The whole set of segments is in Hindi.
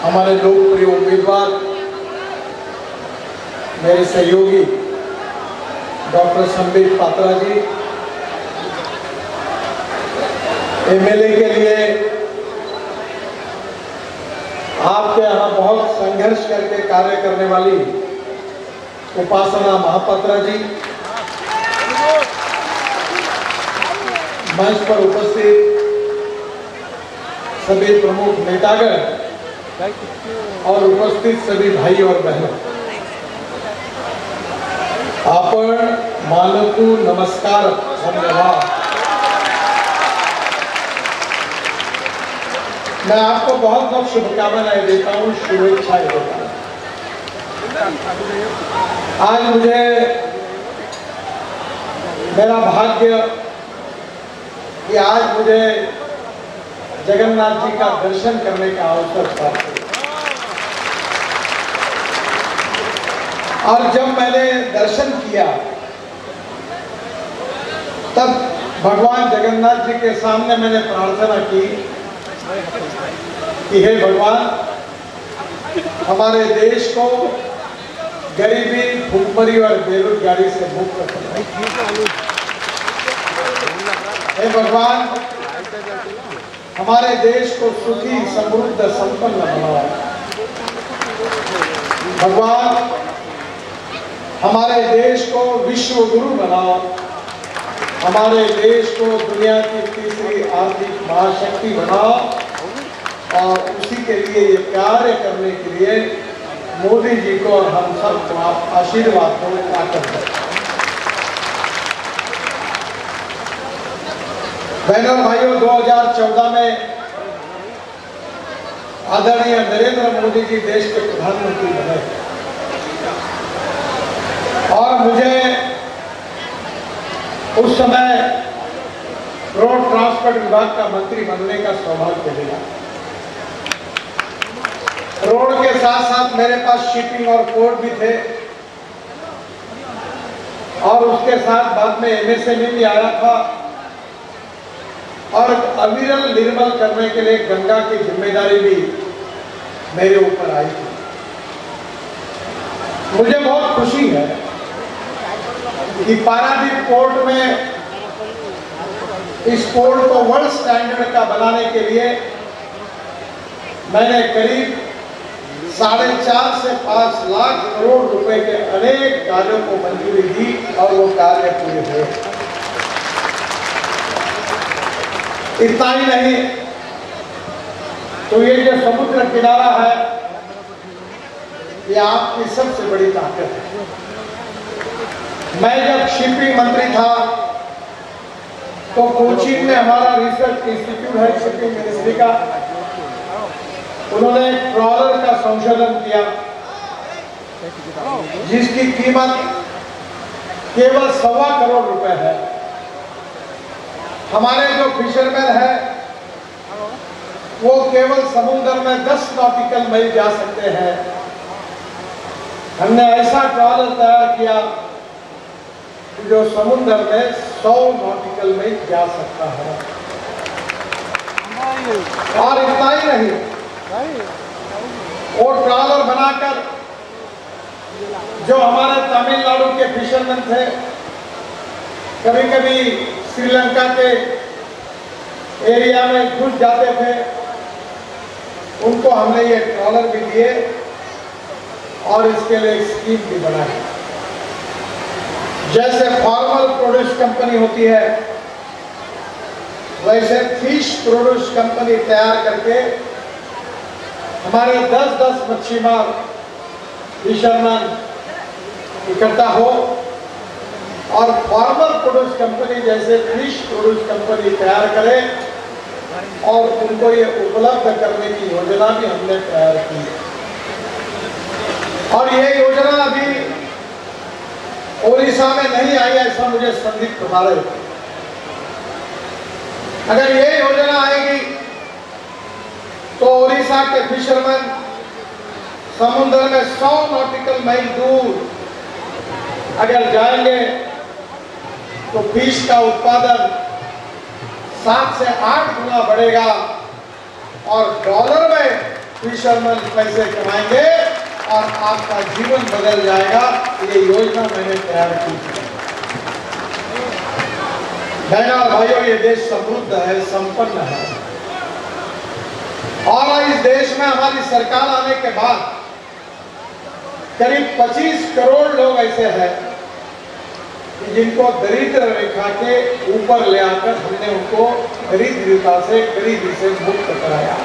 हमारे लोकप्रिय उम्मीदवार मेरे सहयोगी डॉक्टर संबित पात्रा जी, एमएलए के लिए आपके यहाँ बहुत संघर्ष करके कार्य करने वाली उपासना महापात्रा जी, मंच पर उपस्थित सभी प्रमुख नेतागण और उपस्थित सभी भाई और बहनों, आपण मानतु नमस्कार, धन्यवाद। मैं आपको बहुत बहुत शुभकामनाएं देता हूँ, शुभेच्छाएं देता हूँ। आज मुझे मेरा भाग्य कि आज मुझे जगन्नाथ जी का दर्शन करने का अवसर प्राप्त हुआ। और जब मैंने दर्शन किया तब भगवान जगन्नाथ जी के सामने मैंने प्रार्थना की कि हे भगवान, हमारे देश को गरीबी, भूखमरी और बेरोजगारी से मुक्त करो। हे भगवान, हमारे देश को सुखी, समृद्ध, संपन्न बनाओ। भगवान, हमारे देश को विश्व गुरु बनाओ। हमारे देश को दुनिया की तीसरी आर्थिक महाशक्ति बनाओ। और उसी के लिए ये कार्य करने के लिए मोदी जी को और हम सब को आप आशीर्वाद को ताकत दें। बहनों और भाइयों, 2014 में आदरणीय नरेंद्र मोदी जी देश के प्रधानमंत्री बने और मुझे उस समय रोड ट्रांसपोर्ट विभाग का मंत्री बनने का सौभाग्य मिला। रोड के साथ साथ मेरे पास शिपिंग और पोर्ट भी थे और उसके साथ बाद में एमएसएमई भी आया था और अविरल निर्मल करने के लिए गंगा की जिम्मेदारी भी मेरे ऊपर आई थी। मुझे बहुत खुशी है कि पारादीप पोर्ट में इस पोर्ट को वर्ल्ड स्टैंडर्ड का बनाने के लिए मैंने करीब 4.5 से 5 लाख करोड़ रुपए के अनेक कार्यों को मंजूरी दी और वो कार्य पूरे हुए। इतना ही नहीं, तो ये जो समुद्र किनारा है ये आपकी सबसे बड़ी ताकत है। मैं जब शिपिंग मंत्री था तो कोचीन में हमारा रिसर्च इंस्टीट्यूट है शिपिंग मिनिस्ट्री का, उन्होंने एक ट्रॉलर का संशोधन किया जिसकी कीमत केवल 1.25 करोड़ रुपए है। हमारे जो फिशरमैन है वो केवल समुद्र में 10 नॉटिकल मील जा सकते हैं। हमने ऐसा ट्रॉलर तैयार किया जो समुद्र में 100 नॉटिकल मील जा सकता है। और इतना ही नहीं, वो ट्रॉलर बनाकर जो हमारे तमिलनाडु के फिशरमैन थे, कभी कभी श्रीलंका के एरिया में घुस जाते थे, उनको हमने ये ट्रॉलर भी दिए और इसके लिए एक स्कीम भी बनाई। जैसे फॉर्मल प्रोड्यूस कंपनी होती है, वैसे फिश प्रोड्यूस कंपनी तैयार करके हमारे 10-10 मच्छीमार फिशरमैन इकट्ठा हो और फॉर्मल प्रोड्यूस कंपनी जैसे फिश प्रोड्यूस कंपनी तैयार करे और उनको ये उपलब्ध करने की योजना भी हमने तैयार की। और ये योजना अभी ओडिशा में नहीं आई, ऐसा मुझे संदीप बता रहे थे। अगर ये योजना आएगी तो ओडिशा के फिशरमैन समुद्र में 100 नॉटिकल मील दूर अगर जाएंगे तो फिश का उत्पादन 7 से 8 गुना बढ़ेगा और डॉलर में फिशरमैन पैसे कमाएंगे और आपका जीवन बदल जाएगा। ये योजना मैंने तैयार की है। बहनों और भाइयों, ये देश समृद्ध है, संपन्न है और इस देश में हमारी सरकार आने के बाद करीब 25 करोड़ लोग ऐसे हैं कि जिनको दरिद्र रेखा के ऊपर ले आकर हमने उनको दरिद्रता से, गरीबी से मुक्त कराया।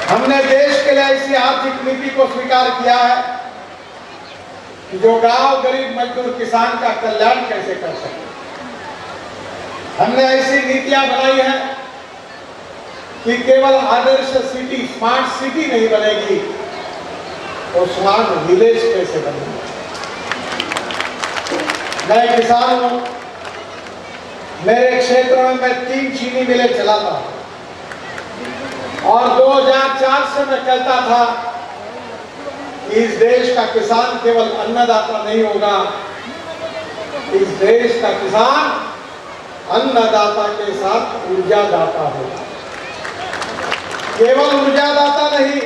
हमने देश के लिए ऐसी आर्थिक नीति को स्वीकार किया है कि जो गांव गरीब मजदूर किसान का कल्याण कैसे कर सके। हमने ऐसी नीतियां बनाई हैं कि केवल आदर्श सिटी, स्मार्ट सिटी नहीं बनेगी तो स्मार्ट विलेज कैसे बनेगा। मैं किसान हूं, मेरे क्षेत्र में मैं 3 चीनी मिलें चलाता हूं और 2004 से मैं कहता था कि इस देश का किसान केवल अन्नदाता नहीं होगा, इस देश का किसान अन्नदाता के साथ ऊर्जादाता होगा। केवल ऊर्जादाता नहीं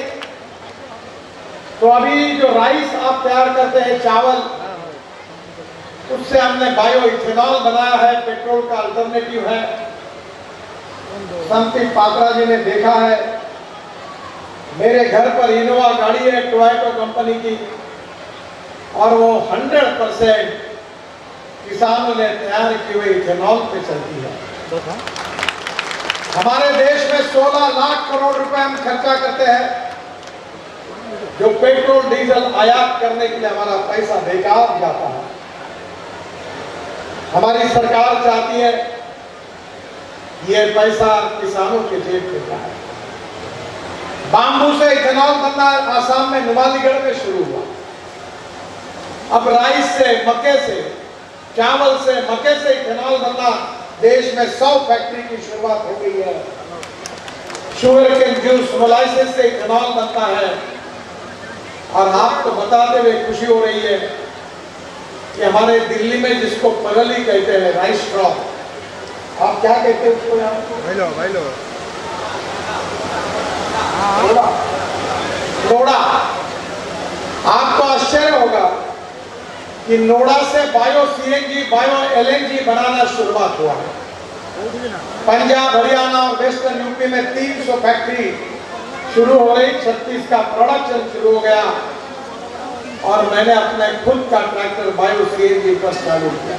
तो अभी जो राइस आप तैयार करते हैं, चावल, उससे हमने बायो इथेनॉल बनाया है, पेट्रोल का अल्टरनेटिव है। संदीप पात्रा जी ने देखा है, मेरे घर पर इनोवा गाड़ी है टोयोटा कंपनी की और वो 100% किसानों ने तैयार की हुई इथेनॉल पे चलती है। हमारे देश में 16 लाख करोड़ रुपए हम खर्चा करते हैं, जो पेट्रोल डीजल आयात करने के लिए हमारा पैसा बेकार जाता है। हमारी सरकार चाहती है ये पैसा किसानों के जेब में जाए। बाम्बू से इथेनॉल बनना आसाम में नुमालीगढ़ में शुरू हुआ। अब राइस से, मक्के से, चावल से, मक्के से इथेनॉल बनना देश में 100 फैक्ट्री की शुरुआत हो गई है। शुगर केन जूस, मोलाइसिस से इथेनॉल बनता है। और आपको बताते हुए खुशी हो रही है कि हमारे दिल्ली में जिसको पगली कहते हैं, राइस क्रॉप, आप क्या कहते हैं उसको? भाई लो नोड़ा। आपको आश्चर्य होगा कि नोड़ा से बायो सीएनजी, बायो एलएनजी बनाना शुरुआत हुआ है। पंजाब, हरियाणा और वेस्टर्न यूपी में 300 फैक्ट्री शुरू हो गई, 36 का प्रोडक्शन शुरू हो गया और मैंने अपने खुद का ट्रैक्टर बायो सीएनजी पर चालू किया।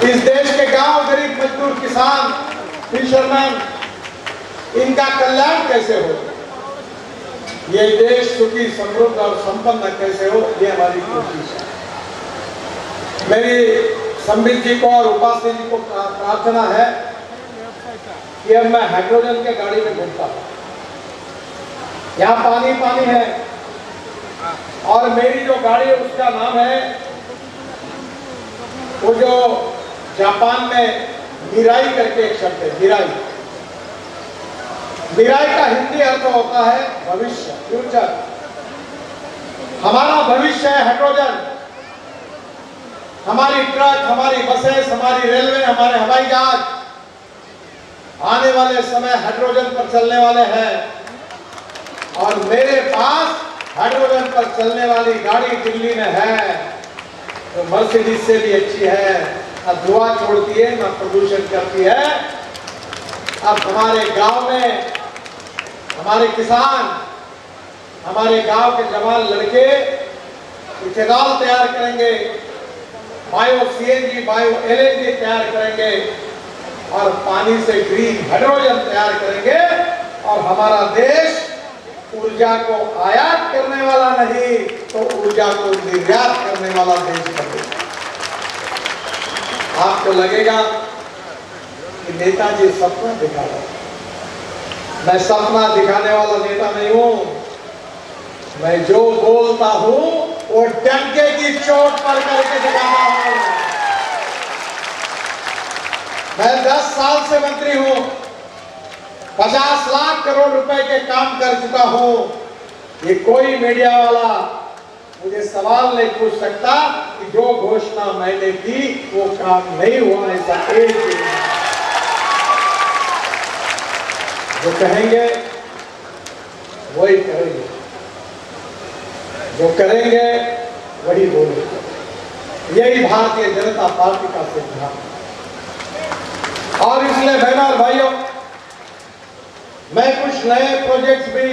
इस देश के गांव, गरीब मजदूर, किसान, फिशरमैन, इनका कल्याण कैसे हो, ये देश सुखी, समृद्ध और संपन्न कैसे हो, ये हमारी कोशिश है। मेरी संबित जी को और उपासनी जी को प्रार्थना है कि अब मैं हाइड्रोजन के गाड़ी में घूमता हूँ। यहाँ पानी पानी है और मेरी जो गाड़ी है उसका नाम है, वो जो जापान में मिराई करके एक शब्द है, मिराई। मिराई का हिंदी अर्थ होता है भविष्य, फ्यूचर। हमारा भविष्य है हाइड्रोजन। हमारी ट्रक, हमारी बसें, हमारी रेलवे, हमारे हवाई जहाज आने वाले समय हाइड्रोजन पर चलने वाले हैं और मेरे पास हाइड्रोजन पर चलने वाली गाड़ी दिल्ली में है, तो मर्सिडीज से भी अच्छी है, ना धुआं छोड़ती है, ना प्रदूषण करती है। अब हमारे गांव में हमारे किसान, हमारे गांव के जवान लड़के इथेनॉल तैयार करेंगे, बायो सीएनजी, बायो एलएनजी तैयार करेंगे और पानी से ग्रीन हाइड्रोजन तैयार करेंगे और हमारा देश ऊर्जा को आयात करने वाला नहीं तो ऊर्जा को निर्यात करने वाला देश बनेगा। आपको लगेगा कि नेताजी सपना दिखा रहे हैं। मैं सपना दिखाने वाला नेता नहीं हूं। मैं जो बोलता हूं वो डंके की चोट पर करके दिखाता हूं। मैं 10 साल से मंत्री हूं, 50 लाख करोड़ रुपए के काम कर चुका हूं। ये कोई मीडिया वाला मुझे सवाल नहीं पूछ सकता कि जो घोषणा मैंने की वो काम नहीं हुआ, ऐसा एक भी नहीं। जो कहेंगे वही करेंगे, जो करेंगे वही बोलेंगे। यही भारतीय जनता पार्टी का सिद्धांत। और इसलिए बहनों और भाइयों, मैं कुछ नए प्रोजेक्ट्स भी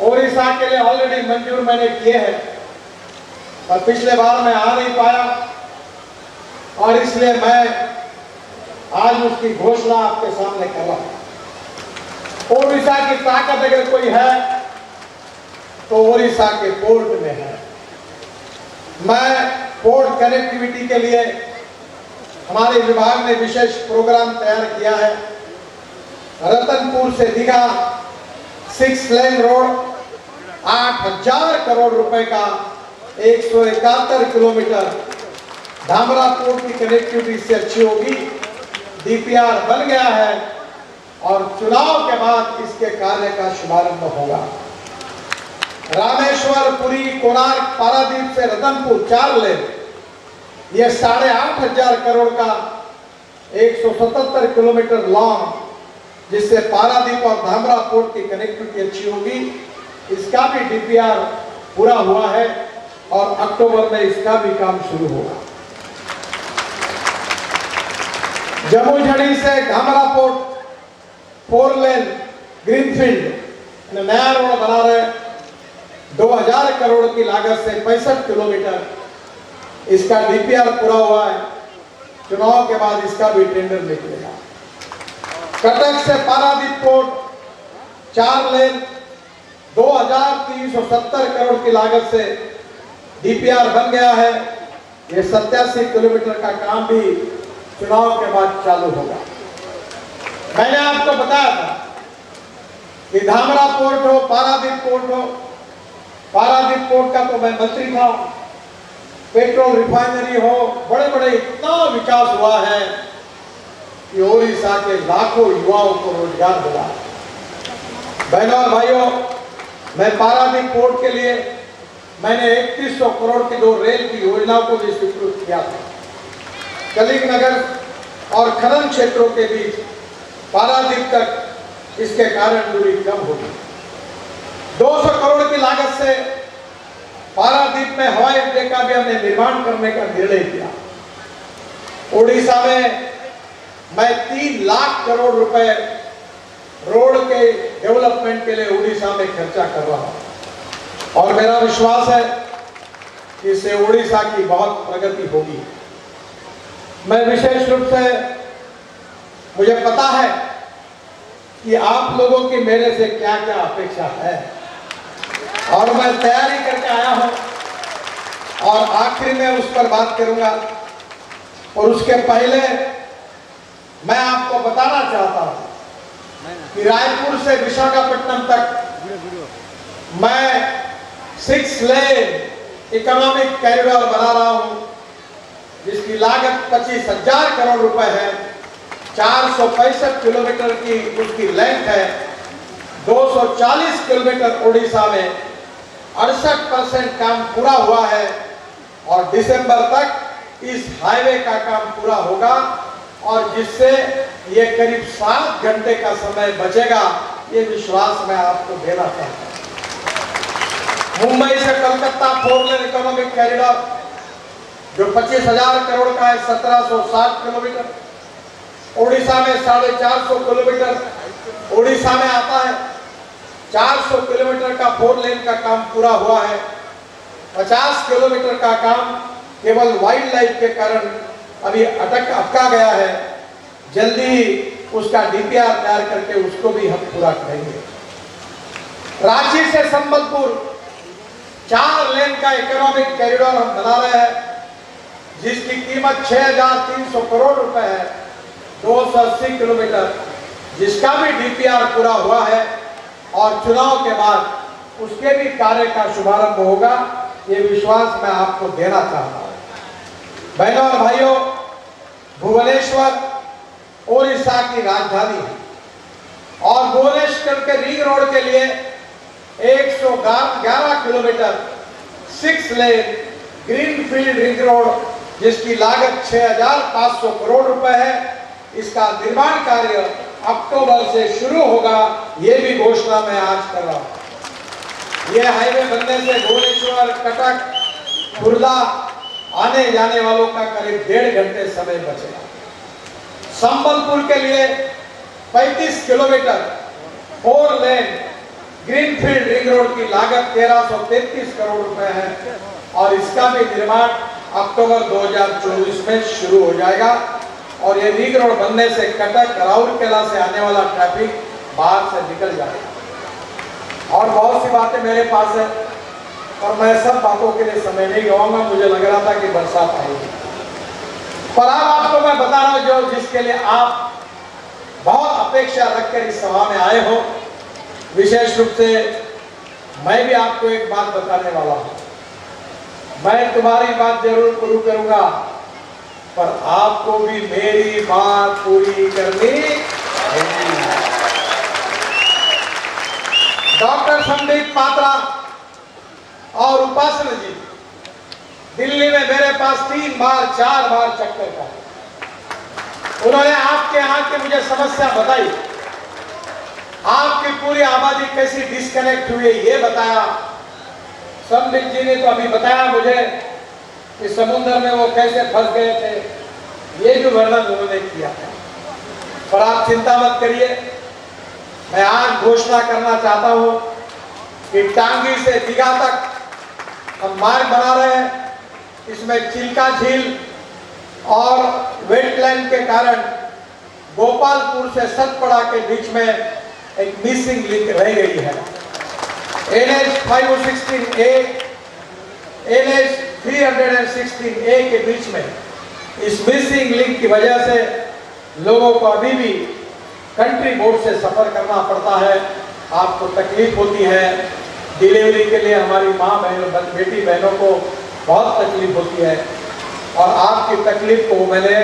ओडिशा के लिए ऑलरेडी मंजूर मैंने किए हैं, पर पिछले बार मैं आ नहीं पाया और इसलिए मैं आज उसकी घोषणा आपके सामने कर रहा हूं। ओडिशा की ताकत अगर कोई है तो ओडिशा के पोर्ट में है। मैं पोर्ट कनेक्टिविटी के लिए हमारे विभाग ने विशेष प्रोग्राम तैयार किया है। रतनपुर से दीघा 6 लेन रोड 8,000 करोड़ रुपए का 171 किलोमीटर धामरा पोर्ट की कनेक्टिविटी से अच्छी होगी। डीपीआर बन गया है और चुनाव के बाद इसके कार्य का शुभारंभ होगा। रामेश्वर, पुरी, कोणार्क, पारादीप से रतनपुर 4 लेन, यह 8,500 करोड़ का 177 किलोमीटर लॉन्ग, जिससे पारादीप और धामरा पोर्ट की कनेक्टिविटी अच्छी होगी। इसका भी डीपीआर पूरा हुआ है और अक्टूबर में इसका भी काम शुरू होगा। जम्मू झड़ी से धामरा पोर्ट 4 लेन ग्रीनफील्ड नया रोड बना रहे, 2000 करोड़ की लागत से 65 किलोमीटर, इसका डीपीआर पूरा हुआ है। चुनाव के बाद इसका भी टेंडर निकलेगा। कटक से पारादीप पोर्ट 4 लेन 2370 करोड़ की लागत से डीपीआर बन गया है। यह 87 किलोमीटर का काम भी चुनाव के बाद चालू होगा। मैंने आपको बताया था कि धामरा पोर्ट हो, पारादीप पोर्ट हो, पारादीप पोर्ट का तो मैं मंत्री था, पेट्रोल रिफाइनरी हो, बड़े बड़े इतना विकास हुआ है कि ओडिशा के लाखों युवाओं को रोजगार मिला। बहनों और भाइयों, मैं पारादीप पोर्ट के लिए मैंने 3100 करोड़ की 2 रेल की योजनाओं को भी स्वीकृत किया था। कलिंग नगर और खनन क्षेत्रों के बीच पारादीप तक इसके कारण दूरी कम होगी। 200 करोड़ की लागत से पारादीप में हवाई अड्डे का भी हमने निर्माण करने का निर्णय किया। ओडिशा में मैं 3 लाख करोड़ रुपए रोड के डेवलपमेंट के लिए ओडिशा में खर्चा कर रहा हूं और मेरा विश्वास है कि इससे ओडिशा की बहुत प्रगति होगी। मैं विशेष रूप से, मुझे पता है कि आप लोगों की मेरे से क्या क्या अपेक्षा है और मैं तैयारी करके आया हूं और आखिरी में उस पर बात करूंगा। और उसके पहले मैं आपको बताना चाहता हूं कि रायपुर से विशाखापट्टनम तक मैं 6 लेन इकोनॉमिक कॉरिडोर बना रहा हूं, जिसकी लागत 25,000 करोड़ रुपए है। 465 किलोमीटर की उसकी लेंथ है। 240 किलोमीटर ओडिशा में 68% काम पूरा हुआ है और दिसंबर तक इस हाईवे का काम पूरा होगा और जिससे ये करीब 7 घंटे का समय बचेगा। ये विश्वास मैं आपको देना चाहता हूं। मुंबई से कलकत्ता 4 लेन इकोनॉमिक कॉरिडोर जो 25,000 करोड़ का है, 1760 किलोमीटर। ओडिशा में 450 किलोमीटर ओडिशा में आता है। 400 किलोमीटर का 4 लेन का काम पूरा हुआ है। 50 किलोमीटर का काम केवल वाइल्ड लाइफ के कारण अभी अटका गया है। जल्दी ही उसका डीपीआर तैयार करके उसको भी हम पूरा करेंगे। रांची से संबलपुर 4 लेन का इकोनॉमिक कॉरिडोर हम बना रहे हैं, जिसकी कीमत 6,300 करोड़ रुपए है। 280 किलोमीटर, जिसका भी डीपीआर पूरा हुआ है और चुनाव के बाद उसके भी कार्य का शुभारंभ होगा। ये विश्वास मैं आपको देना चाहता हूं। बहनों और भाइयों, भुवनेश्वर ओडिशा की राजधानी है और भुवनेश्वर के रिंग रोड के लिए 111 kilometre 6 lane greenfield ring road, जिसकी लागत 6,500 करोड़ रुपए है। इसका निर्माण कार्य अक्टूबर से शुरू होगा, ये भी घोषणा मैं आज कर रहा हूं। ये हाईवे बनने से भुवनेश्वर, कटक, खुर्दा आने जाने वालों का करीब 1.5 घंटे समय बचेगा। संबलपुर के लिए 35 kilometre 4 lane greenfield ring road की लागत 1333 करोड़ रुपए है और इसका भी निर्माण अक्टूबर 2024 में शुरू हो जाएगा। और ये रिंग रोड बनने से कटक, राउरकेला से आने वाला ट्रैफिक बाहर से निकल जाएगा। और बहुत सी बातें मेरे पास है और मैं सब बातों के लिए समय नहीं गवाऊंगा। मुझे लग रहा था कि बरसात आएगी, पर अब आपको मैं बता रहा हूं जो जिसके लिए आप बहुत अपेक्षा रखकर इस सभा में आए हो। विशेष रूप से मैं भी आपको एक बात बताने वाला हूं। मैं तुम्हारी बात जरूर पूरी करूंगा, पर आपको भी मेरी बात पूरी करनी होगी। डॉक्टर संदीप पात्रा और उपासना जी दिल्ली में मेरे पास 3 बार 4 बार चक्कर का। उन्होंने आपके यहाँ की मुझे समस्या बताई, आपकी पूरी आबादी कैसी डिस्कनेक्ट हुई है ये बताया। संदीप जी ने तो अभी बताया मुझे कि समुद्र में वो कैसे फंस गए थे, ये भी वर्णन उन्होंने किया था। पर आप चिंता मत करिए, मैं आज घोषणा करना चाहता हूं कि टांगी से दीघा तक हम मार्ग बना रहे हैं। इसमें चिल्का झील और वेटलैंड के कारण गोपालपुर से सतपड़ा के बीच में एक मिसिंग लिंक रह गई है। NH 516A, NH 316A के बीच में इस मिसिंग लिंक की वजह से लोगों को अभी भी कंट्री बोर्ड से सफर करना पड़ता है। आपको तकलीफ होती है, डिलीवरी के लिए हमारी माँ बहनों, बेटी बहनों को बहुत तकलीफ होती है और आपकी तकलीफ को मैंने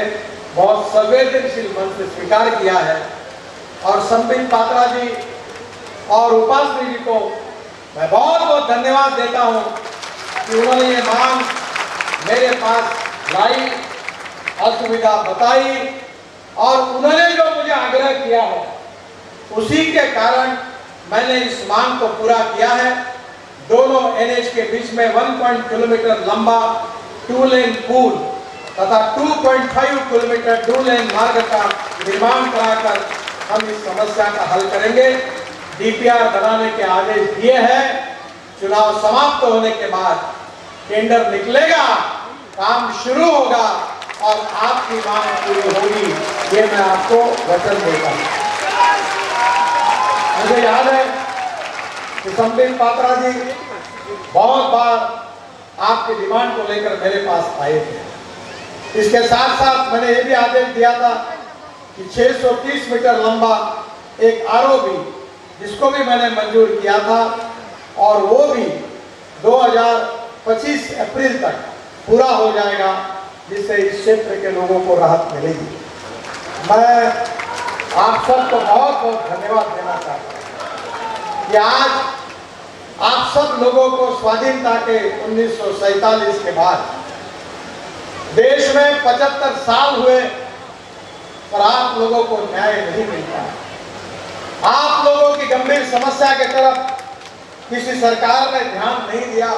बहुत संवेदनशील मन से स्वीकार किया है। और संदीप पात्रा जी और उपासनी जी को मैं बहुत बहुत धन्यवाद देता हूं कि उन्होंने ये मांग मेरे पास लाई, असुविधा बताई और उन्होंने जो मुझे आग्रह किया है उसी के कारण मैंने इस मांग को पूरा किया है। दोनों NH के बीच में 1 किलोमीटर लंबा 2 लेन पुल तथा 2.5 किलोमीटर 2 लेन मार्ग का निर्माण कराकर हम इस समस्या का हल करेंगे। DPR बनाने के आदेश दिए हैं। चुनाव समाप्त होने के बाद टेंडर निकलेगा, काम शुरू होगा और आपकी मांग पूरी होगी, ये मैं आपको वचन देता हूं। मुझे याद है कि संदीप पात्रा जी बहुत बार आपकी डिमांड को लेकर मेरे पास आए थे। इसके साथ साथ मैंने ये भी आदेश दिया था कि 630 मीटर लंबा एक ROB जिसको भी मैंने मंजूर किया था और वो भी 2025 अप्रैल तक पूरा हो जाएगा, जिससे इस क्षेत्र के लोगों को राहत मिलेगी। मैं आप सबको बहुत बहुत धन्यवाद देना चाहता हूँ कि आज आप सब लोगों को स्वाधीनता के 1947 के बाद देश में 75 साल हुए पर आप लोगों को न्याय नहीं मिलता। आप लोगों की गंभीर समस्या के तरफ किसी सरकार ने ध्यान नहीं दिया,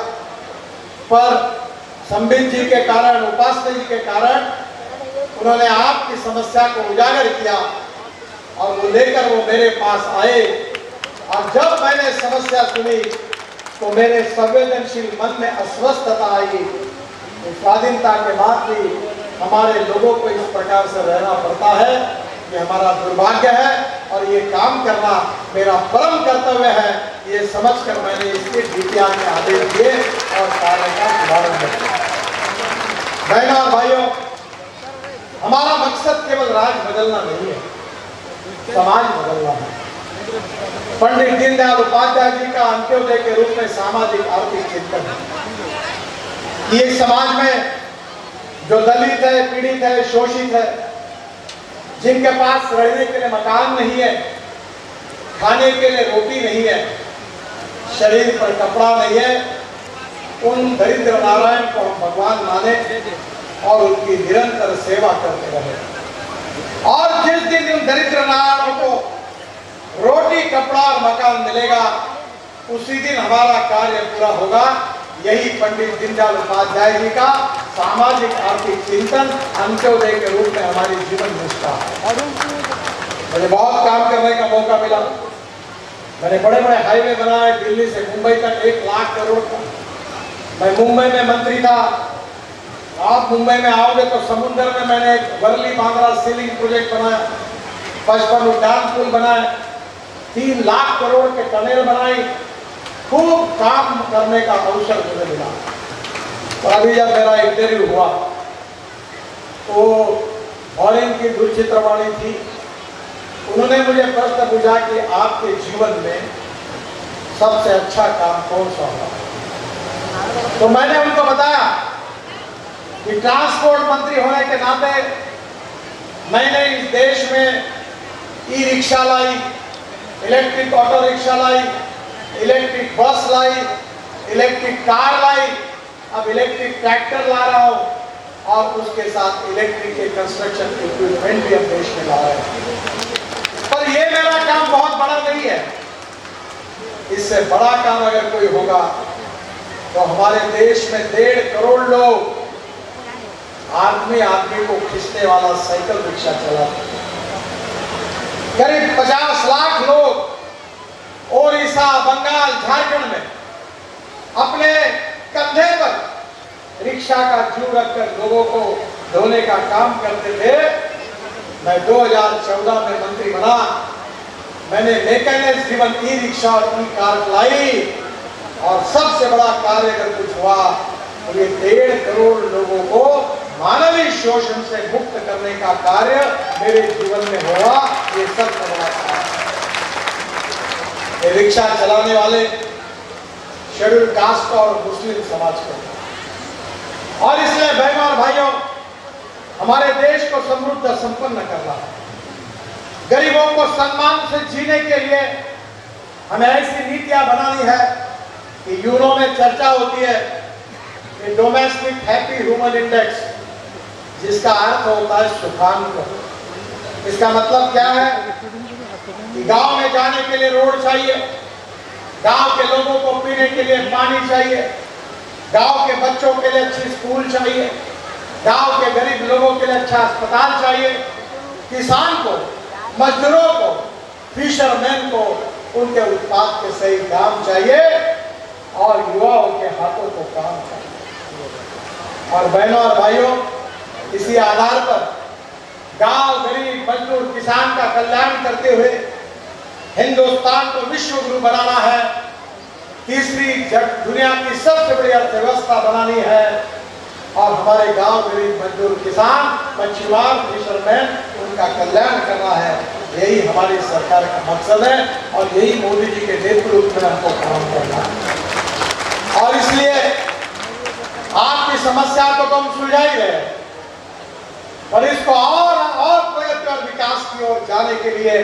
पर संबित जी के कारण, उपासना जी के कारण उन्होंने आपकी समस्या को उजागर किया और वो लेकर वो मेरे पास आए। और जब मैंने समस्या सुनी तो मेरे संवेदनशील मन में अस्वस्थता आई। स्वाधीनता के बाद भी हमारे लोगों को इस प्रकार से रहना पड़ता है, ये हमारा दुर्भाग्य है और ये काम करना मेरा परम कर्तव्य है। ये समझकर मैंने इसके DPR के आदेश दिए और कार्य का शुभारंभ किया। बहनों और भाइयों, हमारा मकसद केवल राज बदलना नहीं है, समाज बदलना है। पंडित दीनदयाल उपाध्याय जी का अंत्योदय के रूप में सामाजिक आर्थिक चिंतन है। ये समाज में जो दलित है, पीड़ित है, शोषित है, जिनके पास रहने के लिए मकान नहीं है, खाने के लिए रोटी नहीं है, शरीर पर कपड़ा नहीं है, उन दरिद्र नारायण को हम भगवान माने और उनकी निरंतर सेवा करते रहे। और जिस दिन उन दरिद्र नारायणों को रोटी, कपड़ा और मकान मिलेगा, उसी दिन हमारा कार्य पूरा होगा। यही पंडित दीनदयाल उपाध्याय जी का सामाजिक आर्थिक चिंतन अंत्योदय के रूप में हमारी जीवन निष्ठा है। मुझे बहुत काम करने का मौका मिला। मैंने बड़े बड़े हाईवे बनाए, दिल्ली से मुंबई तक 1 लाख करोड़ का। मैं मुंबई में मंत्री था। आप मुंबई में आओगे तो समुद्र में मैंने वर्ली बांद्रा सीलिंग प्रोजेक्ट बनाया, 55 उद्यान पुल बनाए, 3 लाख करोड़ के टनल बनाई। खूब काम करने का अवसर मुझे मिला। और अभी जब मेरा इंटरव्यू हुआ तो ऑरेंज की दूरचित्रवाणी थी, उन्होंने मुझे प्रश्न पूछा कि आपके जीवन में सबसे अच्छा काम कौन सा होगा। तो मैंने उनको बताया कि ट्रांसपोर्ट मंत्री होने के नाते मैंने इस देश में ई रिक्शा लाई, इलेक्ट्रिक ऑटो रिक्शा लाई, इलेक्ट्रिक बस लाई, इलेक्ट्रिक कार लाई, अब इलेक्ट्रिक ट्रैक्टर ला रहा हूं और उसके साथ इलेक्ट्रिक के कंस्ट्रक्शन इक्विपमेंट भी हम देश में ला रहे हैं। पर ये मेरा काम बहुत बड़ा नहीं है। इससे बड़ा काम अगर कोई होगा तो हमारे देश में 1.5 करोड़ लोग आदमी को खींचने वाला साइकिल रिक्शा चलाते हैं। करीब 50 लाख लोग ओडिशा, बंगाल, झारखंड में अपने कंधे पर रिक्शा का जू रखकर लोगों को ढोने का काम करते थे। मैं 2014 में मंत्री बना। मैंने मैकेनिक्स ड्रिवन ई रिक्शा और ई कार लाई और सबसे बड़ा कार्य अगर कुछ हुआ तो ये 1.5 करोड़ लोगों को मानवीय शोषण से मुक्त करने का कार्य मेरे जीवन में हुआ। ये सबसे बड़ा कार्य। रिक्शा चलाने वाले शेड्यूल कास्ट और मुस्लिम समाज को, और इसलिए बहनों और भाइयों, हमारे देश को समृद्ध संपन्न करना है। गरीबों को सम्मान से जीने के लिए हमें ऐसी नीतियां बनानी है कि यूरो में चर्चा होती है कि डोमेस्टिक हैप्पी ह्यूमन इंडेक्स, जिसका अर्थ होता है सुखांत। इसका मतलब क्या है कि गांव में जाने के लिए रोड चाहिए, गांव के लोगों को पीने के लिए पानी चाहिए, गांव के बच्चों के लिए अच्छी स्कूल चाहिए, गांव के गरीब लोगों के लिए अच्छा अस्पताल चाहिए, किसान को, मजदूरों को, फिशरमैन को उनके उत्पाद के सही दाम चाहिए और युवाओं के हाथों को काम चाहिए। और बहनों और भाइयों, इसी आधार पर गांव, गरीब, मजदूर, किसान का कल्याण करते हुए हिंदुस्तान को विश्व गुरु बनाना है। तीसरी दुनिया की सबसे बड़ी अर्थव्यवस्था बनानी है और हमारे गांव, गरीब, मजदूर, किसान, मछुआर, फिशरमैन, उनका कल्याण करना है। यही हमारी सरकार का मकसद है और यही मोदी जी के नेतृत्व में हमको काम करना है। और इसलिए आपकी समस्या को तो हम सुलझा ही रहे, और इसको और प्रगति और विकास की ओर जाने के लिए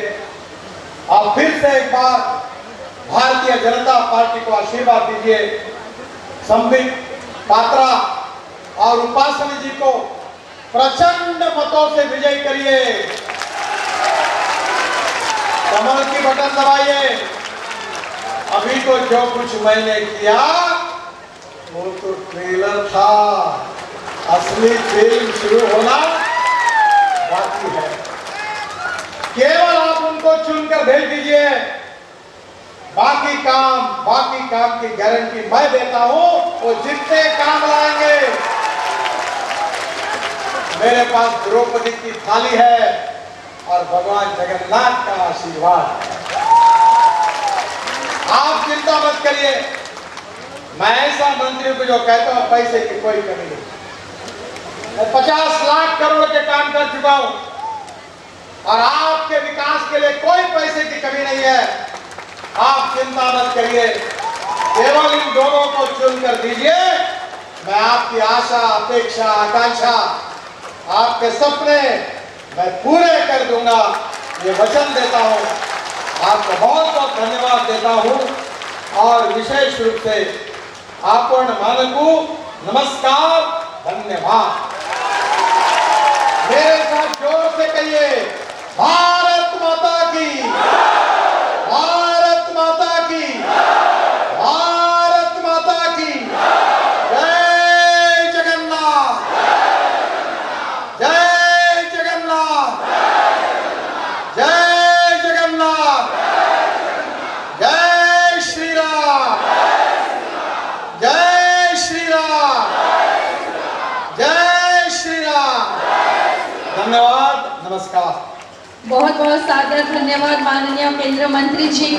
आप फिर से एक बार भारतीय जनता पार्टी को आशीर्वाद दीजिए। संबित पात्रा और उपासनी जी को प्रचंड मतों से विजय करिए। कमल की बटन दबाइए। अभी तो जो कुछ मैंने किया वो तो ट्रेलर था, असली फिल्म शुरू होना बाकी है। केवल आप उनको चुनकर भेज दीजिए। बाकी काम की गारंटी मैं देता हूं। वो जितने काम लाएंगे, मेरे पास द्रौपदी की थाली है और भगवान जगन्नाथ का आशीर्वाद है। आप चिंता मत करिए। मैं ऐसा मंत्री को जो कहता हूं पैसे की कोई कमी नहीं। मैं 50 लाख करोड़ के काम कर चुका हूं और आपके विकास के लिए कोई पैसे की कमी नहीं है। आप चिंता मत करिए। केवल इन दोनों को चुनकर दीजिए। मैं आपकी आशा, अपेक्षा, आकांक्षा, आपके सपने मैं पूरे कर दूंगा, ये वचन देता हूं। आपको बहुत बहुत धन्यवाद देता हूं और विशेष रूप से आपण मानकू नमस्कार, धन्यवाद। मेरे साथ जोर से कहिए, भारत माता की, भारत माता की, भारत माता की। जय जगन्नाथ, जय जगन्नाथ, जय जगन्नाथ, जय श्री राम, जय श्री राम, जय श्री राम। धन्यवाद, नमस्कार। बहुत बहुत सादर धन्यवाद माननीय केंद्र मंत्री जी।